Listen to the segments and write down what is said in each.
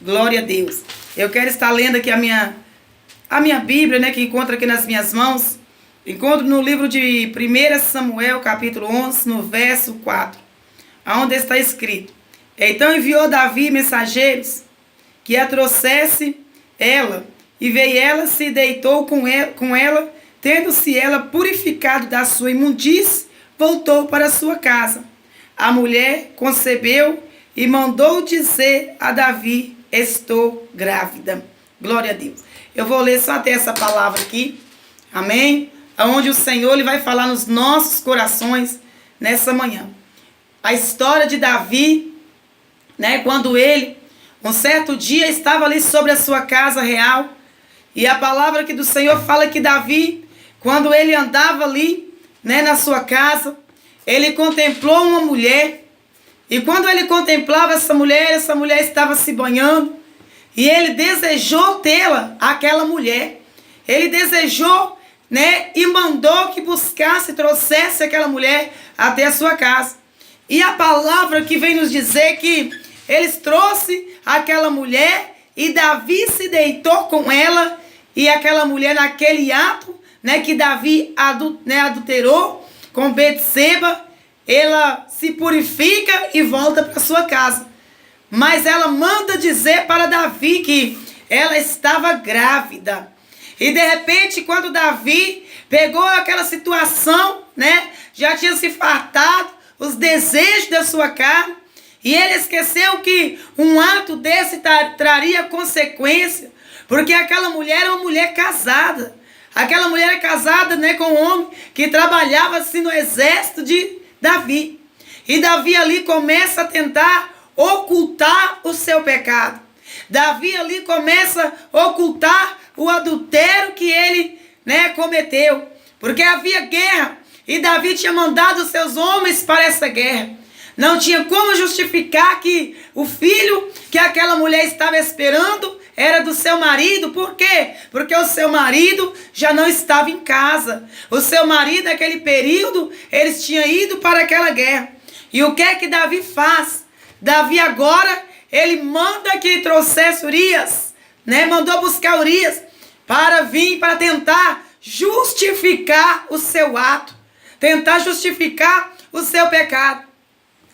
Glória a Deus. Eu quero estar lendo aqui a minha Bíblia, né, que encontro aqui nas minhas mãos. Encontro no livro de 1 Samuel, capítulo 11, no verso 4, onde está escrito: Então enviou Davi mensageiros que a trouxesse ela, e veio ela, se deitou com ela, tendo-se ela purificado da sua imundície, voltou para sua casa. A mulher concebeu e mandou dizer a Davi: estou grávida. Glória a Deus. Eu vou ler só até essa palavra aqui. Amém? Onde o Senhor ele vai falar nos nossos corações nessa manhã. A história de Davi, né, quando ele, um certo dia, estava ali sobre a sua casa real. E a palavra aqui do Senhor fala que Davi, quando ele andava ali, né, na sua casa, ele contemplou uma mulher. E quando ele contemplava essa mulher estava se banhando. E ele desejou tê-la, aquela mulher. Ele desejou, né, e mandou que buscasse, trouxesse aquela mulher até a sua casa. E a palavra que vem nos dizer que eles trouxeram aquela mulher e Davi se deitou com ela. E aquela mulher, naquele ato, né, que Davi adulterou com Betseba, ela se purifica e volta para sua casa. Mas ela manda dizer para Davi que ela estava grávida. E de repente, quando Davi pegou aquela situação, né, já tinha se fartado os desejos da sua carne, e ele esqueceu que um ato desse traria consequência, porque aquela mulher era uma mulher casada. Aquela mulher era casada, né, com um homem que trabalhava assim no exército de Davi. E Davi ali começa a tentar ocultar o seu pecado. Davi ali começa a ocultar o adultério que ele, né, cometeu. Porque havia guerra e Davi tinha mandado os seus homens para essa guerra. Não tinha como justificar que o filho que aquela mulher estava esperando era do seu marido. Por quê? Porque o seu marido já não estava em casa. O seu marido, naquele período, eles tinham ido para aquela guerra. E o que é que Davi faz? Davi agora, ele manda que trouxesse Urias, né? Mandou buscar Urias para vir, para tentar justificar o seu ato. Tentar justificar o seu pecado.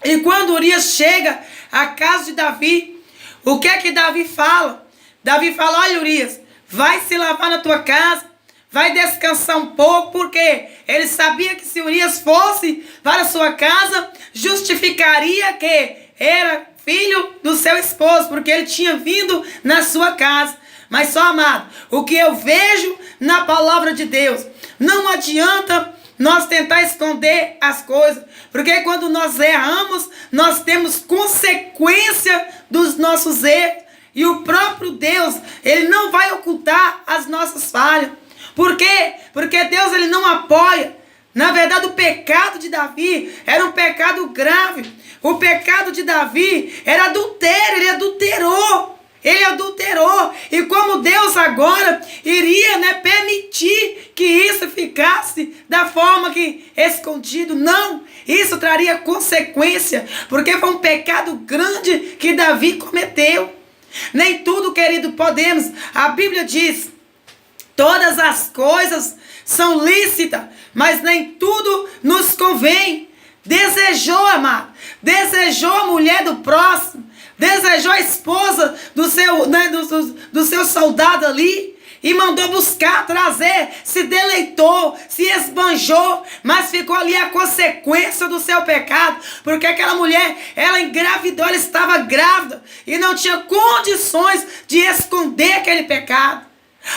E quando Urias chega à casa de Davi, o que é que Davi fala? Davi fala: olha, Urias, vai se lavar na tua casa, vai descansar um pouco, porque ele sabia que se Urias fosse para a sua casa, justificaria que era filho do seu esposo, porque ele tinha vindo na sua casa. Mas só, amado, o que eu vejo na palavra de Deus, não adianta nós tentar esconder as coisas, porque quando nós erramos, nós temos consequência dos nossos erros. E o próprio Deus, ele não vai ocultar as nossas falhas. Por quê? Porque Deus, ele não apoia. Na verdade, o pecado de Davi era um pecado grave. O pecado de Davi era adultério, ele adulterou. Ele adulterou. E como Deus agora iria, né, permitir que isso ficasse da forma que escondido? Não. Isso traria consequência, porque foi um pecado grande que Davi cometeu. Nem tudo, querido, podemos. A Bíblia diz: todas as coisas são lícitas, mas nem tudo nos convém. Desejou, amado, desejou a mulher do próximo, desejou a esposa do seu, né, do seu soldado ali, e mandou buscar, trazer, se deleitou, se esbanjou, mas ficou ali a consequência do seu pecado, porque aquela mulher, ela engravidou, ela estava grávida, e não tinha condições de esconder aquele pecado.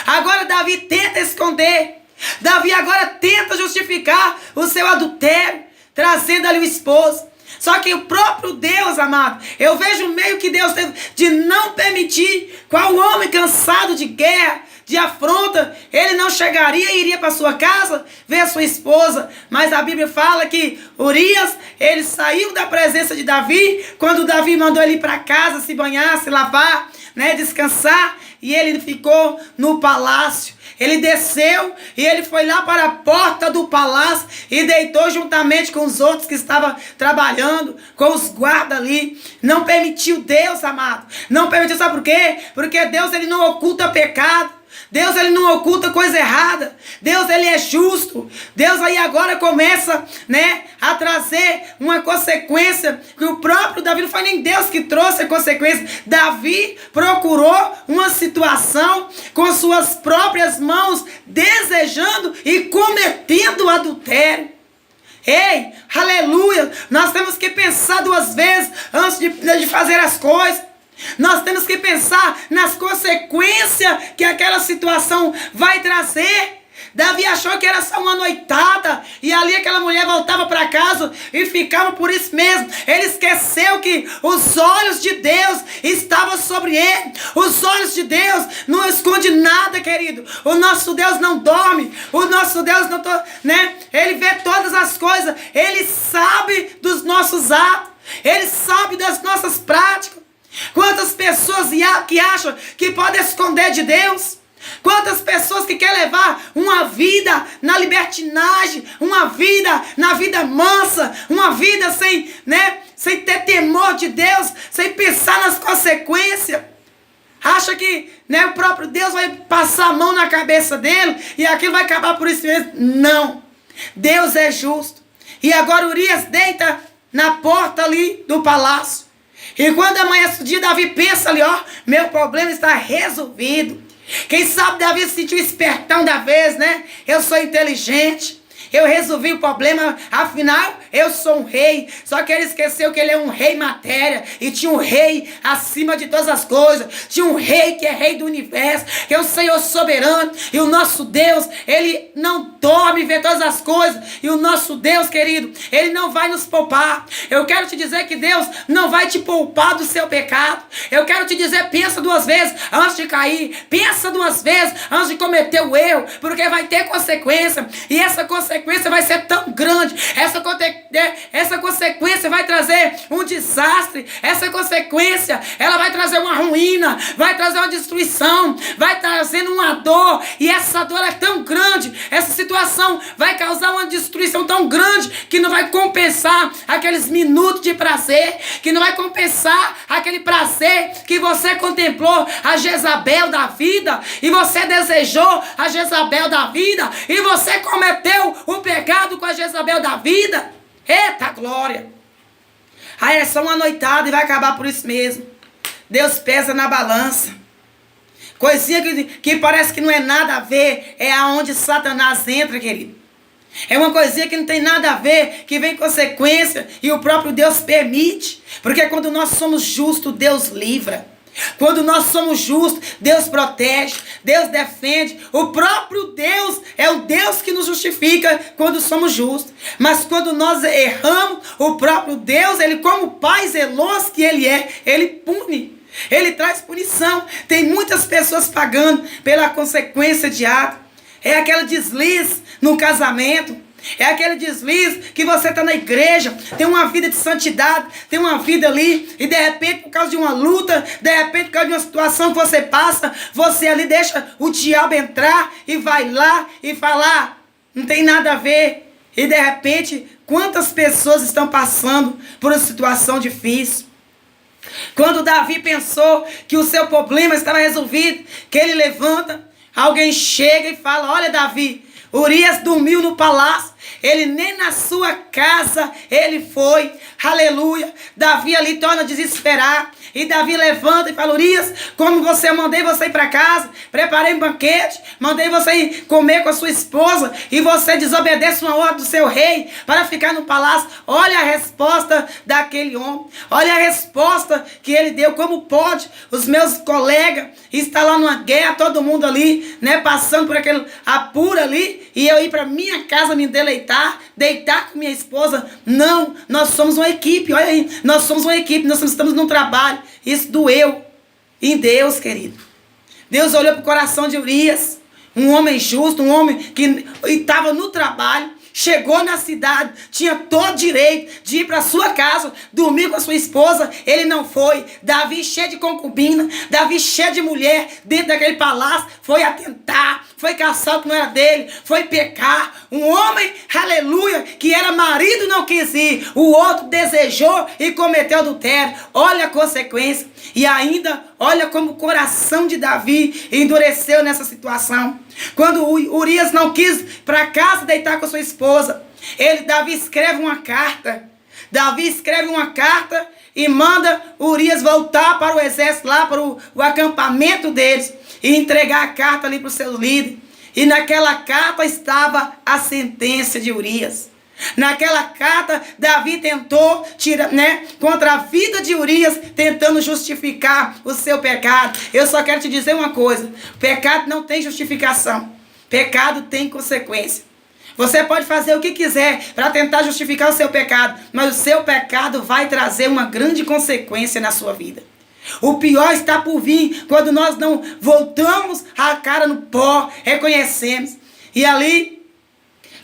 Agora Davi tenta esconder, Davi agora tenta justificar o seu adultério, trazendo ali o esposo. Só que o próprio Deus, amado, eu vejo o meio que Deus teve de não permitir qual homem cansado de guerra, de afronta, ele não chegaria e iria para sua casa ver a sua esposa. Mas a Bíblia fala que Urias, ele saiu da presença de Davi, quando Davi mandou ele ir para casa, se banhar, se lavar, né, descansar, e ele ficou no palácio. ele desceu e ele foi lá para a porta do palácio e deitou juntamente com os outros que estavam trabalhando, com os guardas ali. Não permitiu Deus, amado. Não permitiu, sabe por quê? Porque Deus, ele não oculta pecado. Deus, ele não oculta coisa errada. Deus, ele é justo. Deus aí agora começa, né, a trazer uma consequência que o próprio Davi, não foi nem Deus que trouxe a consequência. Davi procurou uma situação com suas próprias mãos, desejando e cometendo adultério. Ei, aleluia. Nós temos que pensar duas vezes antes de fazer as coisas. Nós temos que pensar nas consequências que aquela situação vai trazer. Davi achou que era só uma noitada e ali aquela mulher voltava para casa e ficava por isso mesmo. Ele esqueceu que os olhos de Deus estavam sobre ele. Os olhos de Deus não esconde nada, querido. O nosso Deus não dorme. O nosso Deus não, né? Ele vê todas as coisas. Ele sabe dos nossos atos. Ele sabe das nossas práticas. Quantas pessoas que acham que podem esconder de Deus? Quantas pessoas que querem levar uma vida na libertinagem, uma vida na vida mansa, uma vida sem ter temor de Deus, sem pensar nas consequências? Acha que, né, o próprio Deus vai passar a mão na cabeça dele e aquilo vai acabar por isso mesmo? Não. Deus é justo. E agora Urias deita na porta ali do palácio. E quando amanhece o dia, Davi pensa ali, ó, meu problema está resolvido. Quem sabe Davi sentiu o espertão da vez, né? Eu sou inteligente. Eu resolvi o problema, afinal, eu sou um rei. Só que ele esqueceu que ele é um rei matéria. E tinha um rei acima de todas as coisas. Tinha um rei que é rei do universo, que é o Senhor soberano. E o nosso Deus, ele não dorme, vê todas as coisas. E o nosso Deus, querido, ele não vai nos poupar. Eu quero te dizer que Deus não vai te poupar do seu pecado. Eu quero te dizer, pensa duas vezes antes de cair. Pensa duas vezes antes de cometer o erro. Porque vai ter consequência. E essa consequência vai ser tão grande, essa consequência vai trazer um desastre, essa consequência, ela vai trazer uma ruína, vai trazer uma destruição, vai trazendo uma dor, e essa dor é tão grande, essa situação vai causar uma destruição tão grande, que não vai compensar aqueles minutos de prazer, que não vai compensar aquele prazer que você contemplou a Jezabel da vida, e você desejou a Jezabel da vida, e você cometeu o pecado com a Jezabel da vida. Eita glória. Aí é só uma noitada e vai acabar por isso mesmo. Deus pesa na balança. Coisinha que parece que não é nada a ver, é aonde Satanás entra, querido. É uma coisinha que não tem nada a ver, que vem consequência e o próprio Deus permite. Porque quando nós somos justos, Deus livra. Quando nós somos justos, Deus protege, Deus defende. O próprio Deus é o Deus que nos justifica quando somos justos. Mas quando nós erramos, o próprio Deus, ele como Pai zeloso que ele é, ele pune. Ele traz punição. Tem muitas pessoas pagando pela consequência de ato. É aquele deslize no casamento. É aquele deslize que você está na igreja, tem uma vida de santidade, tem uma vida ali, e de repente, por causa de uma luta, de repente, por causa de uma situação que você passa, você ali deixa o diabo entrar e vai lá e falar, não tem nada a ver. E de repente, quantas pessoas estão passando por uma situação difícil? Quando Davi pensou que o seu problema estava resolvido, que ele levanta, alguém chega e fala, olha Davi, Urias dormiu no palácio, ele nem na sua casa ele foi, aleluia. Davi ali torna a desesperar, e Davi levanta e fala, Urias, como você, eu mandei você ir para casa, preparei um banquete, mandei você ir comer com a sua esposa, e você desobedece uma ordem do seu rei para ficar no palácio. Olha a resposta daquele homem, olha a resposta que ele deu. Como pode os meus colegas estar lá numa guerra, todo mundo ali, né, passando por aquele apuro ali, e eu ir para minha casa me deleitar, deitar com minha esposa? Não, nós somos uma equipe, olha aí, nós somos uma equipe, nós estamos num trabalho. Isso doeu em Deus, querido. Deus olhou para o coração de Urias, um homem justo, um homem que estava no trabalho, chegou na cidade, tinha todo direito de ir para sua casa, dormir com a sua esposa, ele não foi. Davi cheio de concubina, Davi cheio de mulher, dentro daquele palácio, foi atentar, foi caçar o que não era dele, foi pecar. Um homem, aleluia, que era marido não quis ir, o outro desejou e cometeu adultério. Olha a consequência. E ainda, olha como o coração de Davi endureceu nessa situação. Quando Urias não quis ir para casa deitar com a sua esposa, Davi escreve uma carta. Davi escreve uma carta e manda Urias voltar para o exército, lá para o acampamento deles, e entregar a carta ali para os seus líderes. E naquela carta estava a sentença de Urias. Naquela carta, Davi tentou tirar, contra a vida de Urias, tentando justificar o seu pecado. Eu só quero te dizer uma coisa: pecado não tem justificação, pecado tem consequência. Você pode fazer o que quiser para tentar justificar o seu pecado, mas o seu pecado vai trazer uma grande consequência na sua vida. O pior está por vir quando nós não voltamos a cara no pó, reconhecemos. E ali,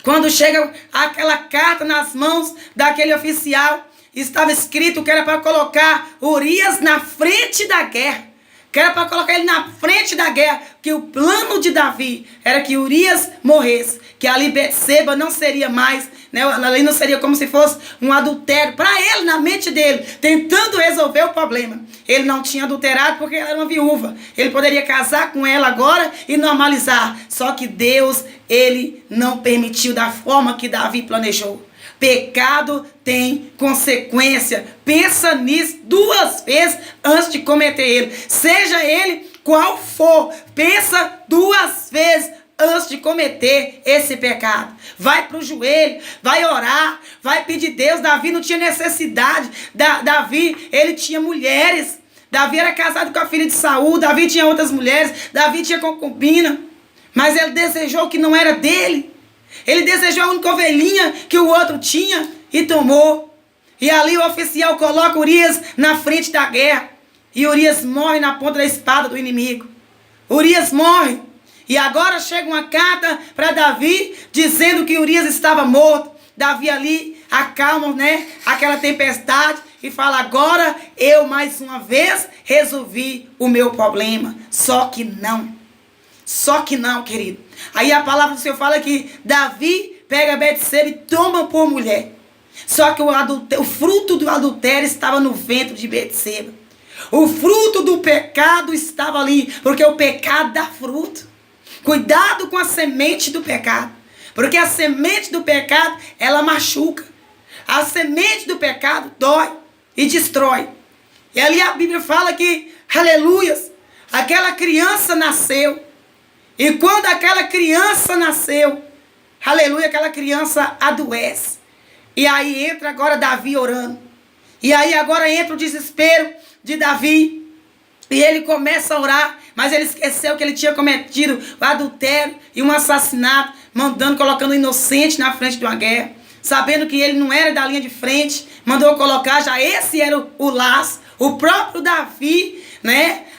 quando chega aquela carta nas mãos daquele oficial, estava escrito que era para colocar Urias na frente da guerra. Que era para colocar ele na frente da guerra. Que o plano de Davi era que Urias morresse. Que ali Betseba não seria mais, ali não seria como se fosse um adultério. Para ele, na mente dele, tentando resolver o problema. Ele não tinha adulterado porque ela era uma viúva. Ele poderia casar com ela agora e normalizar. Só que Deus, ele não permitiu da forma que Davi planejou. Pecado tem consequência. Pensa nisso 2 vezes antes de cometer ele. Seja ele qual for, pensa 2 vezes antes de cometer esse pecado. Vai para o joelho, vai orar, vai pedir Deus. Davi não tinha necessidade. Davi, ele tinha mulheres. Davi era casado com a filha de Saul. Davi tinha outras mulheres. Davi tinha concubina. Mas ele desejou o que não era dele. Ele desejou a única ovelhinha que o outro tinha e tomou. E ali o oficial coloca Urias na frente da guerra. E Urias morre na ponta da espada do inimigo. Urias morre. E agora chega uma carta para Davi dizendo que Urias estava morto. Davi ali acalma, aquela tempestade e fala: agora eu mais uma vez resolvi o meu problema. Só que não, querido. Aí a palavra do Senhor fala que Davi pega Betseba e toma por mulher. Só que o fruto do adultério estava no ventre de Betseba. O fruto do pecado estava ali, porque o pecado dá fruto. Cuidado com a semente do pecado, porque a semente do pecado, ela machuca. A semente do pecado dói e destrói. E ali a Bíblia fala que, aleluias, aquela criança nasceu. E quando aquela criança nasceu, aleluia, aquela criança adoece. E aí entra agora Davi orando. E aí agora entra o desespero de Davi. E ele começa a orar, mas ele esqueceu que ele tinha cometido o adultério e um assassinato, colocando o inocente na frente de uma guerra. Sabendo que ele não era da linha de frente, mandou colocar, já esse era o laço. O próprio Davi,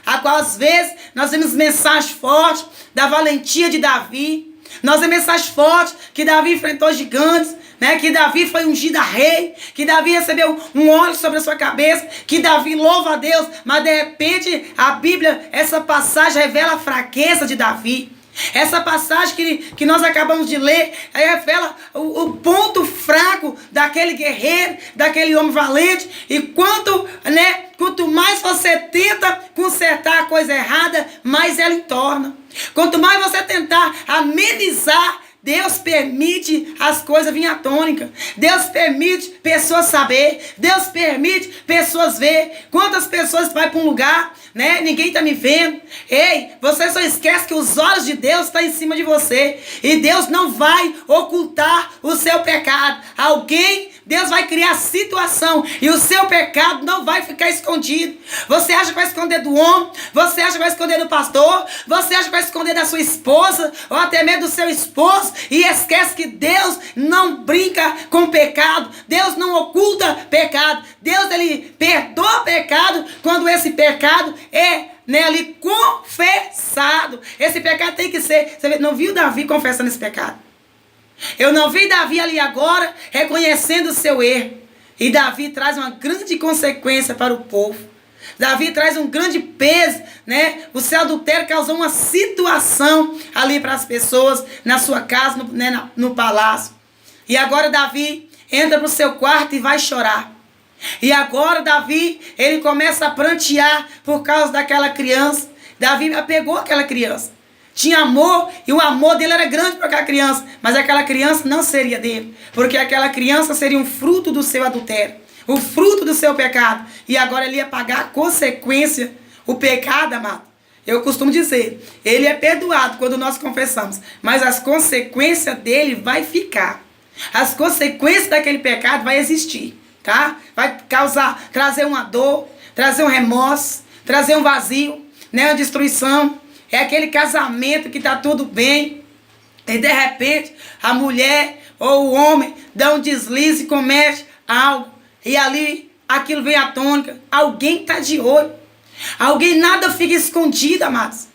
a qual às vezes nós vemos mensagens fortes da valentia de Davi. Nós vemos mensagens fortes que Davi enfrentou gigantes, que Davi foi ungido a rei, que Davi recebeu um óleo sobre a sua cabeça, que Davi louva a Deus, mas de repente a Bíblia, essa passagem revela a fraqueza de Davi. Essa passagem que nós acabamos de ler revela o ponto fraco daquele guerreiro, daquele homem valente. E quanto mais você tenta consertar a coisa errada, mais ela entorna. Quanto mais você tentar amenizar, Deus permite as coisas virem à tônica. Deus permite pessoas saber. Deus permite pessoas ver. Quantas pessoas vai para um lugar, ninguém está me vendo. Ei, você só esquece que os olhos de Deus estão em cima de você. E Deus não vai ocultar o seu pecado. Deus vai criar situação e o seu pecado não vai ficar escondido. Você acha que vai esconder do homem? Você acha que vai esconder do pastor? Você acha que vai esconder da sua esposa? Ou até mesmo do seu esposo? E esquece que Deus não brinca com pecado. Deus não oculta pecado. Deus, ele perdoa pecado quando esse pecado é ali confessado. Esse pecado tem que ser... Você não viu Davi confessando esse pecado? Eu não vi Davi ali agora reconhecendo o seu erro. E Davi traz uma grande consequência para o povo. Davi traz um grande peso, né? O seu adultério causou uma situação ali para as pessoas, na sua casa, no palácio. E agora Davi entra para o seu quarto e vai chorar. E agora Davi, ele começa a prantear por causa daquela criança. Davi apegou aquela criança. Tinha amor e o amor dele era grande para aquela criança. Mas aquela criança não seria dele. Porque aquela criança seria um fruto do seu adultério. O fruto do seu pecado. E agora ele ia pagar a consequência. O pecado, amado. Eu costumo dizer, ele é perdoado quando nós confessamos. Mas as consequências dele vai ficar. As consequências daquele pecado vai existir. Tá? Vai trazer uma dor, trazer um remorso, trazer um vazio, né? Uma destruição. É aquele casamento que está tudo bem e de repente a mulher ou o homem dá um deslize e comete algo. E ali aquilo vem à tônica. Alguém está de olho. Alguém, nada fica escondido, amados.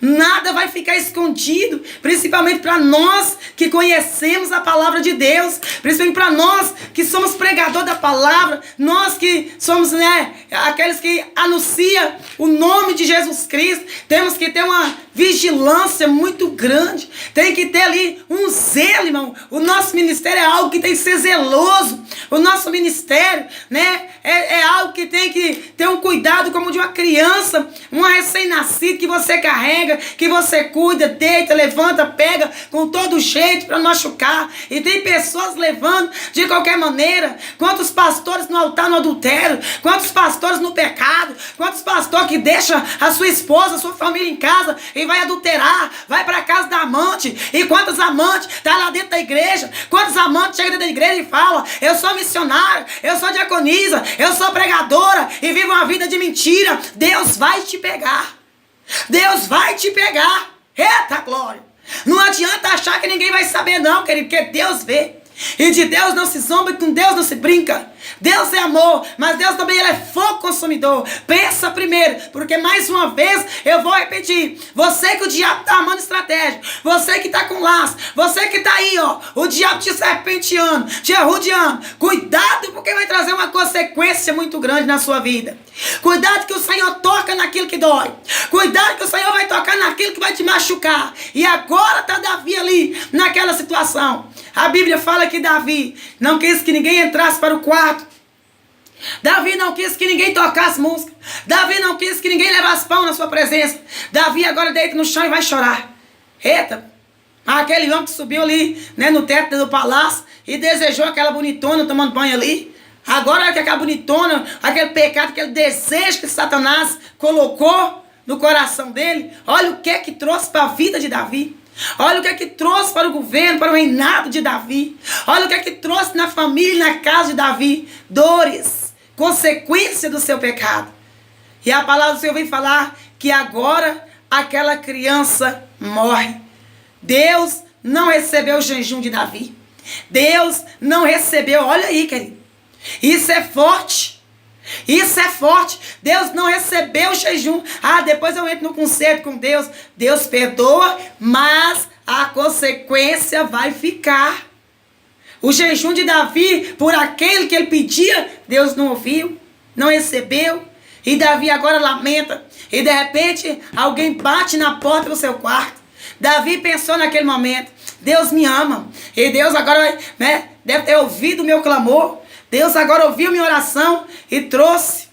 Nada vai ficar escondido, principalmente para nós que conhecemos a palavra de Deus, principalmente para nós que somos pregador da palavra, nós que somos, né, aqueles que anunciam o nome de Jesus Cristo. Temos que ter uma vigilância muito grande, tem que ter ali um zelo, irmão. O nosso ministério é algo que tem que ser zeloso. O nosso ministério, né, é algo que tem que ter um cuidado como de uma criança, uma recém-nascida que você carrega, que você cuida, deita, levanta, pega com todo jeito para não machucar. E tem pessoas levando de qualquer maneira. Quantos pastores no altar no adultério, quantos pastores no pecado, quantos pastores que deixam a sua esposa, a sua família em casa e vai adulterar, vai para casa da amante. E quantos amantes tá lá dentro da igreja, quantos amantes chegam dentro da igreja e falam: eu sou missionário, eu sou diaconisa, eu sou pregadora e vivo uma vida de mentira. Deus vai te pegar. Deus vai te pegar. Eita glória. Não adianta achar que ninguém vai saber não, querido, porque Deus vê. E de Deus não se zomba e com Deus não se brinca. Deus é amor, mas Deus também ele é fogo consumidor. Pensa primeiro, porque mais uma vez eu vou repetir. Você que o diabo está armando estratégia, você que está com laço, você que está aí, ó, o diabo te serpenteando, te arrodeando. Cuidado, porque vai trazer uma consequência muito grande na sua vida. Cuidado que o Senhor toca naquilo que dói. Cuidado que o Senhor vai tocar naquilo que vai te machucar. E agora está Davi ali, naquela situação. A Bíblia fala que Davi não quis que ninguém entrasse para o quarto. Davi não quis que ninguém tocasse música. Davi não quis que ninguém levasse pão na sua presença. Davi agora deita no chão e vai chorar. Eita, aquele homem que subiu ali, né, no teto do palácio e desejou aquela bonitona tomando banho ali. Agora que aquela bonitona, aquele pecado, aquele desejo que Satanás colocou no coração dele, olha o que é que trouxe para a vida de Davi. Olha o que é que trouxe para o governo, para o reinado de Davi. Olha o que é que trouxe na família e na casa de Davi. Dores, consequência do seu pecado. E a palavra do Senhor vem falar que agora aquela criança morre. Deus não recebeu o jejum de Davi. Deus não recebeu, olha aí, querido. Isso é forte. Isso é forte. Deus não recebeu o jejum. Ah, depois eu entro no concerto com Deus. Deus perdoa, mas a consequência vai ficar. O jejum de Davi, por aquele que ele pedia, Deus não ouviu, não recebeu. E Davi agora lamenta. E de repente, alguém bate na porta do seu quarto. Davi pensou naquele momento: Deus me ama. E Deus agora, né, deve ter ouvido o meu clamor. Deus agora ouviu minha oração e trouxe,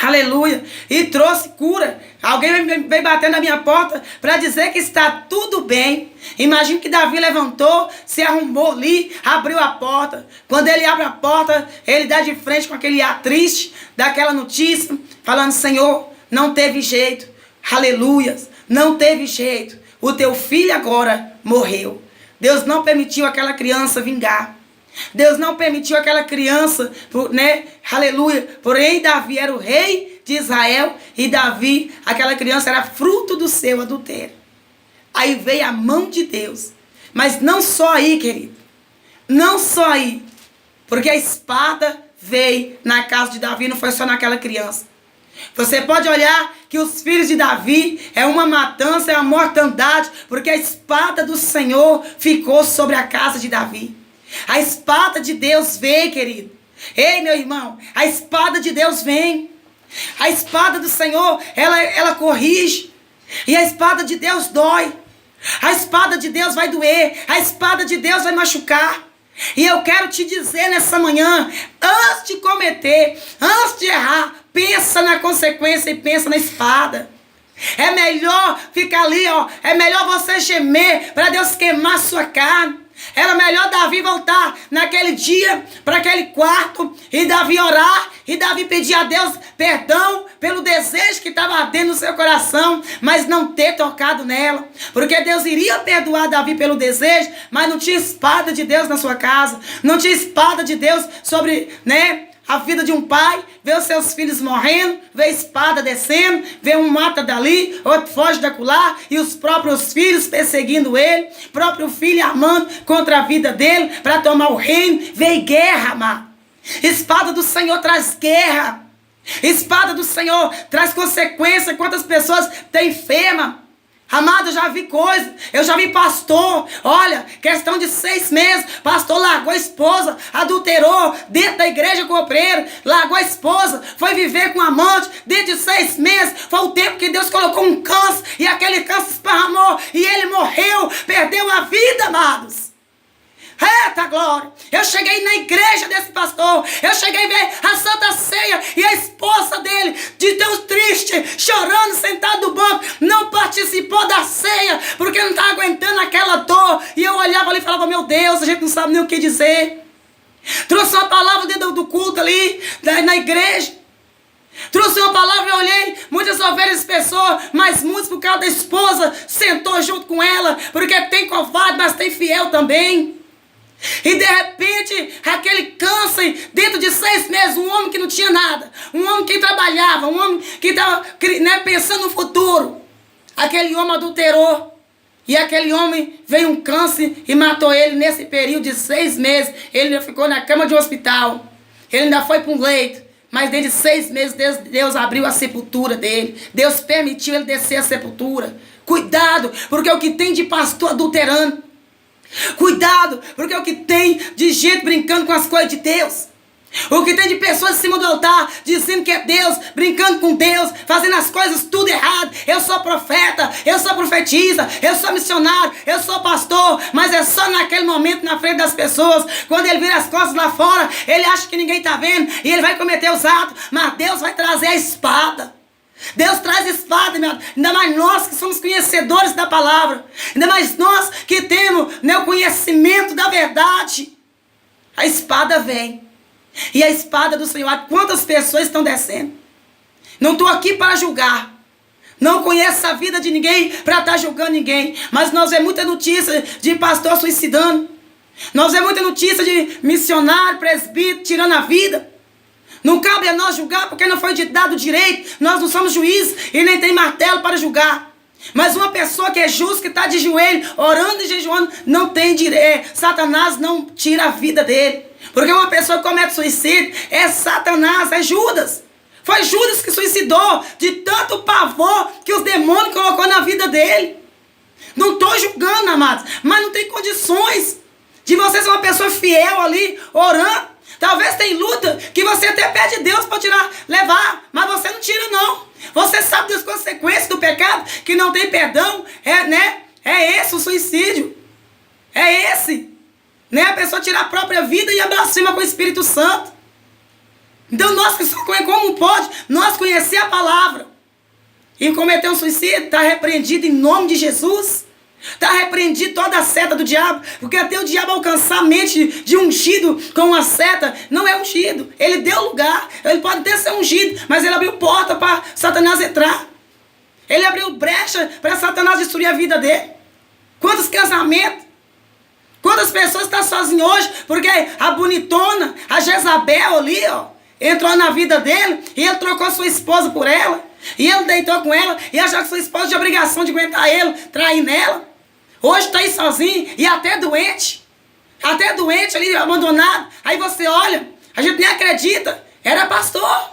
aleluia, e trouxe cura. Alguém veio bater na minha porta para dizer que está tudo bem. Imagina que Davi levantou, se arrumou ali, abriu a porta. Quando ele abre a porta, ele dá de frente com aquele ar triste, daquela notícia, falando: Senhor, não teve jeito, aleluia, não teve jeito. O teu filho agora morreu. Deus não permitiu aquela criança vingar. Deus não permitiu aquela criança, né? Aleluia. Porém, Davi era o rei de Israel e Davi, aquela criança, era fruto do seu adultério. Aí veio a mão de Deus. Mas não só aí, querido. Não só aí. Porque a espada veio na casa de Davi, não foi só naquela criança. Você pode olhar que os filhos de Davi é uma matança, é uma mortandade, porque a espada do Senhor ficou sobre a casa de Davi. A espada de Deus vem, querido. Ei, meu irmão, a espada de Deus vem. A espada do Senhor, ela corrige. E a espada de Deus dói. A espada de Deus vai doer. A espada de Deus vai machucar. E eu quero te dizer nessa manhã, antes de cometer, antes de errar, pensa na consequência e pensa na espada. É melhor ficar ali, ó. É melhor você gemer para Deus queimar sua carne. Era melhor Davi voltar naquele dia para aquele quarto e Davi orar e Davi pedir a Deus perdão pelo desejo que estava ardendo no seu coração, mas não ter tocado nela. Porque Deus iria perdoar Davi pelo desejo, mas não tinha espada de Deus na sua casa. Não tinha espada de Deus sobre, a vida de um pai. Vê os seus filhos morrendo, vê a espada descendo, vê um mata dali, outro foge da acolá, e os próprios filhos perseguindo ele, próprio filho armando contra a vida dele para tomar o reino. Vê guerra, amado. Espada do Senhor traz guerra. Espada do Senhor traz consequência. Quantas pessoas têm enferma? Amado, eu já vi coisa, eu já vi pastor, olha, questão de 6 meses, pastor largou a esposa, adulterou dentro da igreja com o obreiro, largou a esposa, foi viver com um amante, dentro de 6 meses, foi o tempo que Deus colocou um câncer, e aquele câncer esparramou, e ele morreu, perdeu a vida, amados. Eita glória, eu cheguei na igreja desse pastor, eu cheguei a ver a Santa Ceia e a esposa dele, de tão triste, chorando, sentado no banco, não participou da ceia, porque não estava aguentando aquela dor, e eu olhava ali e falava, meu Deus, a gente não sabe nem o que dizer. Trouxe uma palavra dentro do culto ali, na igreja, trouxe uma palavra e olhei, muitas ovelhas pessoas, mas muitos por causa da esposa, sentou junto com ela, porque tem covarde, mas tem fiel também. E de repente, aquele câncer, dentro de 6 meses, um homem que não tinha nada, um homem que trabalhava, um homem que estava pensando no futuro, aquele homem adulterou, e aquele homem veio um câncer e matou ele nesse período de 6 meses, ele ainda ficou na cama de um hospital, ele ainda foi para um leito, mas dentro de 6 meses Deus abriu a sepultura dele, Deus permitiu ele descer a sepultura. Cuidado, porque o que tem de pastor adulterando, cuidado, porque o que tem de gente brincando com as coisas de Deus, o que tem de pessoas em cima do altar dizendo que é Deus, brincando com Deus, fazendo as coisas tudo errado. Eu sou profeta, eu sou profetisa, eu sou missionário, eu sou pastor, mas é só naquele momento na frente das pessoas. Quando ele vira as costas lá fora, ele acha que ninguém está vendo e ele vai cometer os atos, mas Deus vai trazer a espada. Deus traz espada, meu. Ainda mais nós que somos conhecedores da palavra, ainda mais nós que temos o conhecimento da verdade. A espada vem. E a espada do Senhor, quantas pessoas estão descendo? Não estou aqui para julgar, não conheço a vida de ninguém para estar julgando ninguém, mas nós vemos muita notícia de pastor suicidando, nós vemos muita notícia de missionário, presbítero tirando a vida. Não cabe a nós julgar porque não foi dado direito. Nós não somos juízes e nem tem martelo para julgar. Mas uma pessoa que é justa, que está de joelho, orando e jejuando, não tem direito. Satanás não tira a vida dele. Porque uma pessoa que comete suicídio é Satanás, é Judas. Foi Judas que suicidou de tanto pavor que os demônios colocou na vida dele. Não estou julgando, amados, mas não tem condições de você ser uma pessoa fiel ali, orando. Talvez tem luta que você até pede a Deus para tirar, levar, mas você não tira não. Você sabe das consequências do pecado, que não tem perdão, é esse o suicídio. É esse. A pessoa tirar a própria vida e blasfema com o Espírito Santo. Então nós que como pode, nós conhecer a palavra e cometer um suicídio, está repreendido em nome de Jesus. Está repreendido toda a seta do diabo, porque até o diabo alcançar a mente de ungido com uma seta, não é ungido. Ele deu lugar, ele pode até ser ungido, mas ele abriu porta para Satanás entrar. Ele abriu brecha para Satanás destruir a vida dele. Quantos casamentos, quantas pessoas estão sozinhas hoje, porque a bonitona, a Jezabel ali, entrou na vida dele e ele trocou sua esposa por ela. E ele deitou com ela e achou que sua esposa tinha obrigação de aguentar ele, trair nela. Hoje está aí sozinho e até doente ali, abandonado. Aí você olha, a gente nem acredita, era pastor.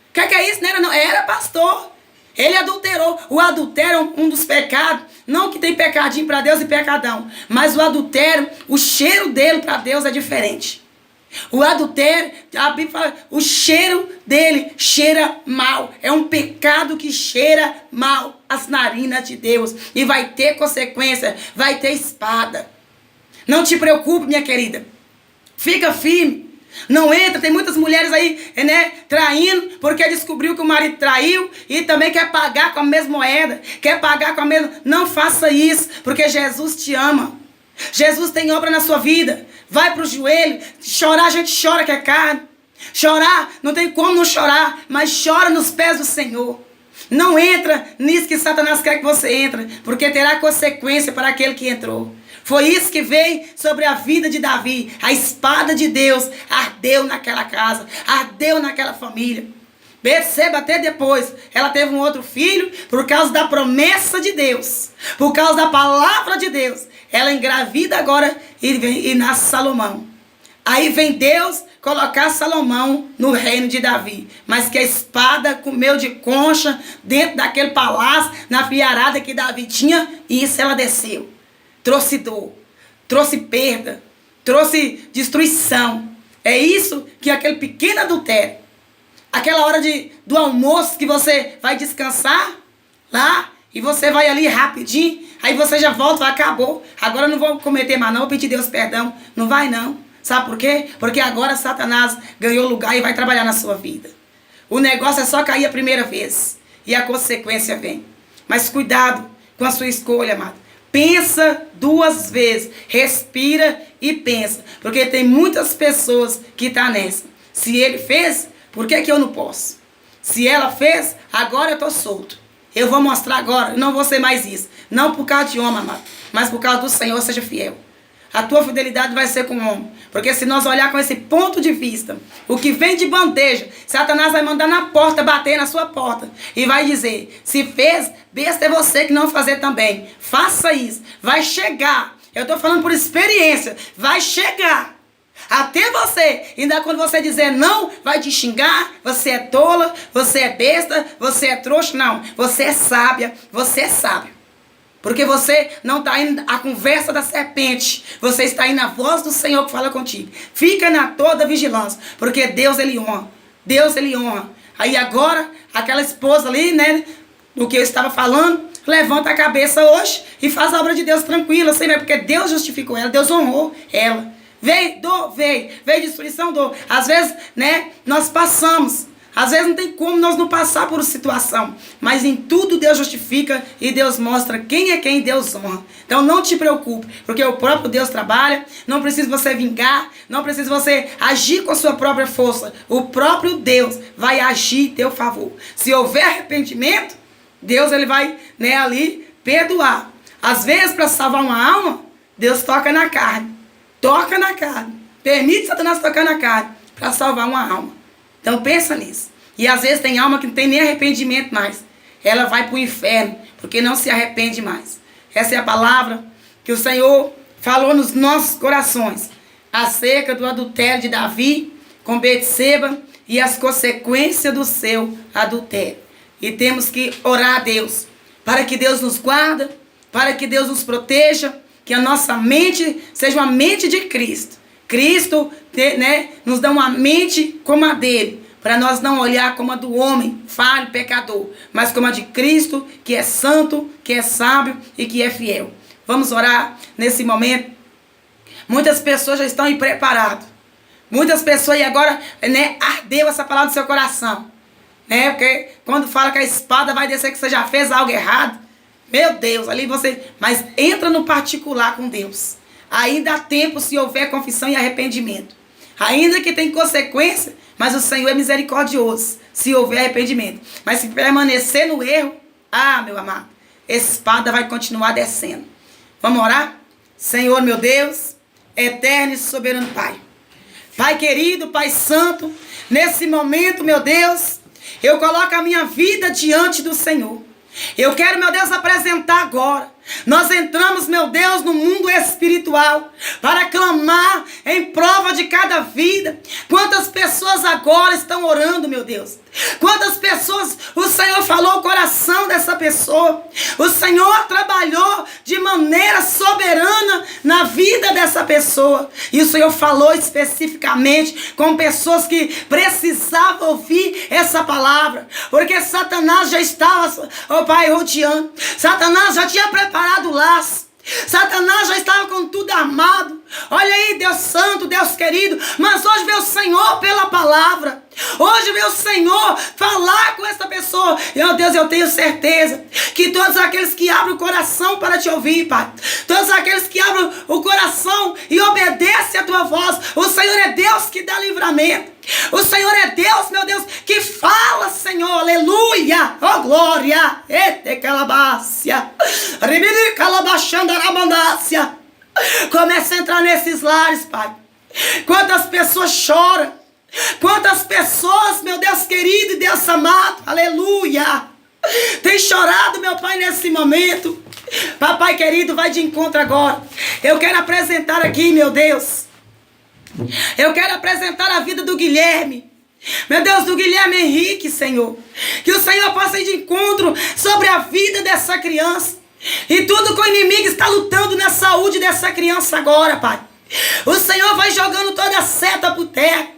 O que é isso? Não era não, era pastor. Ele adulterou. O adultério é um dos pecados, não que tem pecadinho para Deus e pecadão, mas o adultério, o cheiro dele para Deus é diferente. O adultério, a Bíblia fala, o cheiro dele cheira mal. É um pecado que cheira mal as narinas de Deus. E vai ter consequência, vai ter espada. Não te preocupe, minha querida. Fica firme. Não entra, tem muitas mulheres aí, né, traindo, porque descobriu que o marido traiu e também quer pagar com a mesma moeda, quer pagar com a mesma... Não faça isso, porque Jesus te ama. Jesus tem obra na sua vida. Vai para o joelho, chorar, a gente chora que é carne. Chorar, não tem como não chorar, mas chora nos pés do Senhor. Não entra nisso que Satanás quer que você entre, porque terá consequência para aquele que entrou. Foi isso que veio sobre a vida de Davi. A espada de Deus ardeu naquela casa, ardeu naquela família. Perceba, até depois, ela teve um outro filho por causa da promessa de Deus, por causa da palavra de Deus. Ela engravida agora e nasce Salomão. Aí vem Deus colocar Salomão no reino de Davi. Mas que a espada comeu de concha dentro daquele palácio, na fiarada que Davi tinha, e isso ela desceu. Trouxe dor, trouxe perda, trouxe destruição. É isso que aquele pequeno adultério, aquela hora do almoço que você vai descansar lá, e você vai ali rapidinho, aí você já volta, acabou. Agora eu não vou cometer mais não, vou pedir Deus perdão. Não vai não. Sabe por quê? Porque agora Satanás ganhou lugar e vai trabalhar na sua vida. O negócio é só cair a primeira vez e a consequência vem. Mas cuidado com a sua escolha, amado. Pensa 2 vezes, respira e pensa. Porque tem muitas pessoas que estão nessa. Se ele fez, por que eu não posso? Se ela fez, agora eu estou solto. Eu vou mostrar agora, eu não vou ser mais isso. Não por causa de homem, amado, mas por causa do Senhor, seja fiel. A tua fidelidade vai ser com o homem. Porque se nós olhar com esse ponto de vista, o que vem de bandeja, Satanás vai mandar na porta, bater na sua porta. E vai dizer, se fez, besta é você que não fazer também. Faça isso. Vai chegar. Eu estou falando por experiência. Vai chegar. Até você. Ainda quando você dizer não, vai te xingar. Você é tola, você é besta, você é trouxa. Não, você é sábia, você é sábio. Porque você não está indo à conversa da serpente. Você está indo à voz do Senhor que fala contigo. Fica na toda vigilância. Porque Deus, Ele honra. Deus, Ele honra. Aí agora, aquela esposa ali, né? Do que eu estava falando, levanta a cabeça hoje e faz a obra de Deus tranquila. Assim, porque Deus justificou ela. Deus honrou ela. Veio dor, veio destruição, dor. Às vezes, né? Nós passamos. Às vezes não tem como nós não passar por situação. Mas em tudo Deus justifica e Deus mostra quem é quem Deus honra. Então não te preocupe, porque o próprio Deus trabalha. Não precisa você vingar, não precisa você agir com a sua própria força. O próprio Deus vai agir em teu favor. Se houver arrependimento, Deus ele vai, né, ali perdoar. Às vezes para salvar uma alma, Deus toca na carne. Toca na carne. Permite Satanás tocar na carne para salvar uma alma. Então pensa nisso. E às vezes tem alma que não tem nem arrependimento mais. Ela vai para o inferno, porque não se arrepende mais. Essa é a palavra que o Senhor falou nos nossos corações. Acerca do adultério de Davi com Betseba e as consequências do seu adultério. E temos que orar a Deus, para que Deus nos guarde, para que Deus nos proteja, que a nossa mente seja uma mente de Cristo. Cristo, né, nos dá uma mente como a dele, para nós não olhar como a do homem, falho, pecador, mas como a de Cristo, que é santo, que é sábio e que é fiel. Vamos orar nesse momento. Muitas pessoas já estão aí preparadas. Muitas pessoas, e agora, né, ardeu essa palavra do seu coração. Né, porque quando fala que a espada vai descer, que você já fez algo errado, meu Deus, ali você... Mas entra no particular com Deus. Ainda há tempo se houver confissão e arrependimento. Ainda que tem consequência, mas o Senhor é misericordioso se houver arrependimento. Mas se permanecer no erro, meu amado, essa espada vai continuar descendo. Vamos orar? Senhor, meu Deus, eterno e soberano Pai. Pai querido, Pai santo, nesse momento, meu Deus, eu coloco a minha vida diante do Senhor. Eu quero, meu Deus, apresentar agora Nós entramos, meu Deus, no mundo espiritual para clamar em prova de cada vida. Quantas pessoas agora estão orando, meu Deus? Quantas pessoas o Senhor falou o coração dessa pessoa? O Senhor trabalhou de maneira soberana na vida dessa pessoa. E o Senhor falou especificamente com pessoas que precisavam ouvir essa palavra. Porque Satanás já estava, ó Pai, rodeando. Satanás já tinha preparado o laço. Satanás já estava com tudo armado. Olha aí, Deus santo, Deus querido. Mas hoje veio o Senhor pela palavra. Hoje veio o Senhor falar com essa pessoa. Meu Deus, eu tenho certeza que todos aqueles que abrem o coração para te ouvir, Pai, todos aqueles que abrem o coração e obedecem a tua voz, o Senhor é Deus que dá livramento. O Senhor é Deus, meu Deus, que fala, Senhor, aleluia, oh glória, ete calabácia, ribiri calabaxandaramandácia. Comece a entrar nesses lares, Pai. Quantas pessoas choram, quantas pessoas, meu Deus querido e Deus amado, aleluia, tem chorado, meu Pai, nesse momento. Papai querido, vai de encontro agora. Eu quero apresentar aqui, meu Deus, eu quero apresentar a vida do Guilherme. Meu Deus, do Guilherme Henrique, Senhor. Que o Senhor possa ir de encontro sobre a vida dessa criança. E tudo que o inimigo está lutando na saúde dessa criança agora, Pai. O Senhor vai jogando toda a seta por terra.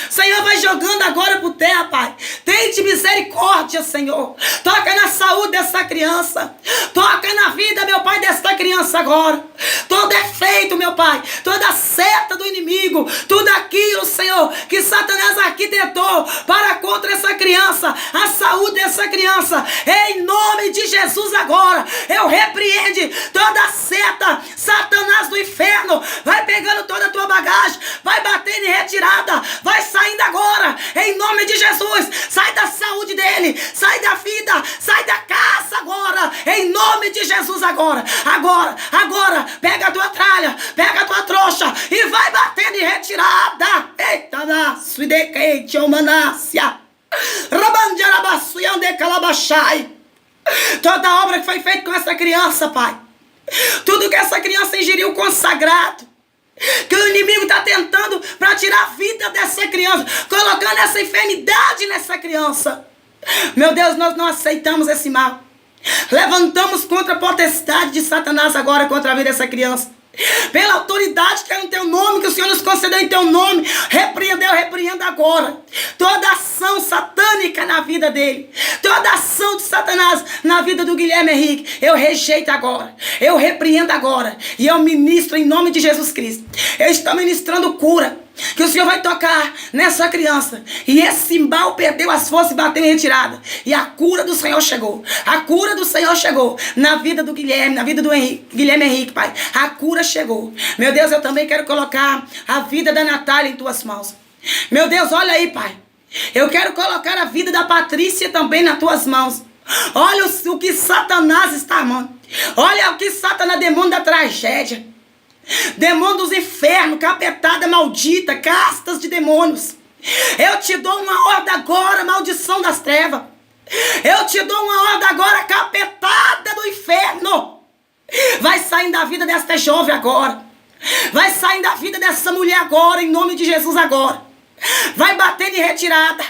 O Senhor vai jogando agora por terra, Pai. Tente misericórdia, Senhor. Toca na saúde dessa criança. Toca na vida, meu Pai, dessa criança agora. Todo efeito, meu Pai, toda seta do inimigo, tudo aquilo, Senhor, que Satanás arquitetou para contra essa criança, a saúde dessa criança, em nome de Jesus agora, eu repreende toda seta, Satanás do inferno, vai pegando toda a tua bagagem, vai batendo em retirada, vai saindo agora, em nome de Jesus. Sai da saúde dele, sai da vida, sai da casa agora, em nome de Jesus agora, agora, pega a tua tralha, pega a tua trouxa e vai batendo em retirada. Eita, naço e dequente, omanácia, rabanjarabassuiande calabachai. Toda obra que foi feita com essa criança, Pai, tudo que essa criança ingeriu consagrado, que o inimigo está tentando para tirar a vida dessa criança, colocando essa enfermidade nessa criança. Meu Deus, nós não aceitamos esse mal. Levantamos contra a potestade de Satanás agora contra a vida dessa criança. Pela autoridade que é no teu nome, que o Senhor nos concedeu em teu nome, repreenda agora toda ação satânica na vida dele, toda ação de Satanás na vida do Guilherme Henrique, eu rejeito agora, eu repreendo agora, e eu ministro em nome de Jesus Cristo. Eu estou ministrando cura, que o Senhor vai tocar nessa criança, e esse mal perdeu as forças e bateu em retirada, e a cura do Senhor chegou, a cura do Senhor chegou na vida do Guilherme, na vida do Guilherme Henrique, Pai, a cura chegou. Meu Deus, eu também quero colocar a vida da Natália em tuas mãos. Meu Deus, olha aí, Pai, eu quero colocar a vida da Patrícia também nas tuas mãos. Olha o que Satanás está amando, olha o que Satanás, demônio da tragédia, demônio dos infernos, capetada maldita, castas de demônios, eu te dou uma ordem agora, maldição das trevas. Eu te dou uma ordem agora, capetada do inferno. Vai saindo da vida desta jovem agora, vai saindo da vida dessa mulher agora, em nome de Jesus agora. Vai batendo em retirada,